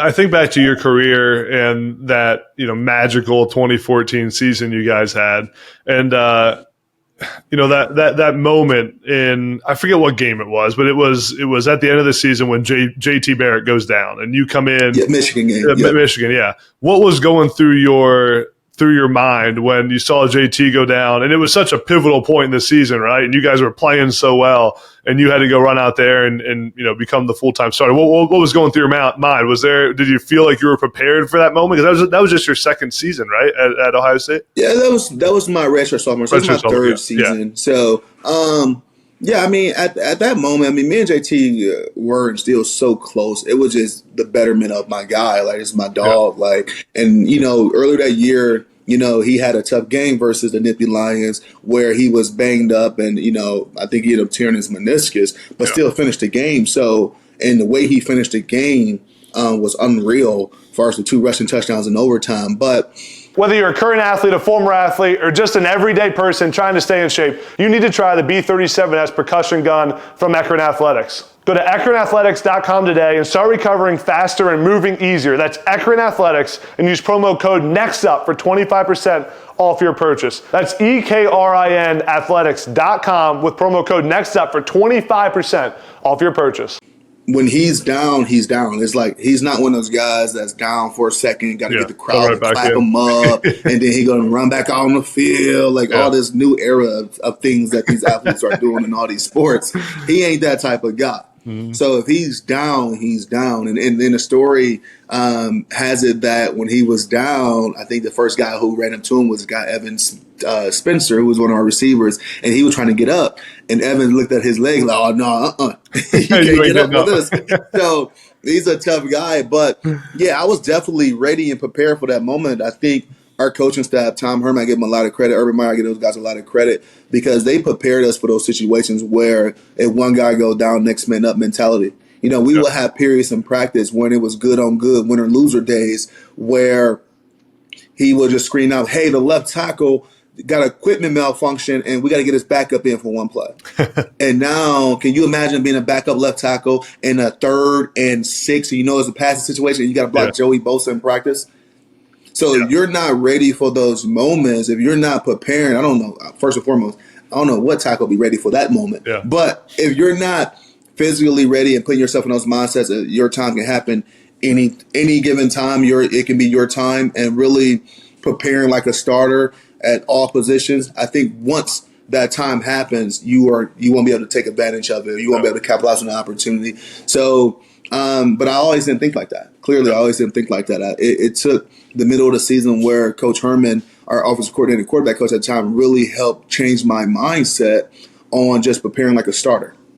I think back to your career and that, magical 2014 season you guys had. And, that moment in, I forget what game it was, but it was at the end of the season when JT Barrett goes down and you come in. Yeah, Michigan game. Michigan, yeah. What was going through your mind when you saw JT go down? And it was such a pivotal point in the season, right? And you guys were playing so well, and you had to go run out there and become the full-time starter. What was going through your mind? Did you feel like you were prepared for that moment? Because that was just your second season, right, at Ohio State? Yeah, that was my redshirt sophomore. So it was my third season. Yeah. So, I mean, at that moment, me and JT were still so close. It was just the betterment of my guy. Like, it's my dog. Yeah. Like, and, earlier that year, he had a tough game versus the Nittany Lions where he was banged up and, I think he ended up tearing his meniscus, but still finished the game. So, and the way he finished the game was unreal as far as the 2 rushing touchdowns in overtime. But whether you're a current athlete, a former athlete, or just an everyday person trying to stay in shape, you need to try the B37S percussion gun from Ekron Athletics. Go to ekronathletics.com today and start recovering faster and moving easier. That's Ekron Athletics, and use promo code NEXTUP for 25% off your purchase. That's EKRIN athletics.com with promo code NEXTUP for 25% off your purchase. When he's down, he's down. It's like he's not one of those guys that's down for a second, got to get the crowd to clap him up, and then he's going to run back out on the field, all this new era of things that these athletes are doing in all these sports. He ain't that type of guy. Mm-hmm. So if he's down, he's down. And then the story has it that when he was down, I think the first guy who ran up to him was a guy, Evan Spencer, who was one of our receivers, and he was trying to get up. And Evan looked at his leg like, oh, no, you can't get up with us. So he's a tough guy. But, I was definitely ready and prepared for that moment. I think our coaching staff, Tom Herman, I give him a lot of credit. Urban Meyer, I give those guys a lot of credit because they prepared us for those situations where if one guy goes down, next man up mentality. We will have periods in practice when it was good on good, winner loser days, where he will just scream out, hey, the left tackle got equipment malfunction and we got to get his backup in for one play. And now, can you imagine being a backup left tackle in a 3rd and 6, and it's a passing situation and you got to block Joey Bosa in practice? So if you're not ready for those moments, if you're not preparing, I don't know, first and foremost, I don't know what tackle will be ready for that moment. Yeah. But if you're not physically ready and putting yourself in those mindsets that your time can happen any given time, it can be your time, and really preparing like a starter at all positions, I think once that time happens, you won't be able to take advantage of it. You won't be able to capitalize on the opportunity. So, but I always didn't think like that. Clearly, I always didn't think like that. It took the middle of the season where Coach Herman, our offensive coordinator, quarterback coach at the time, really helped change my mindset on just preparing like a starter.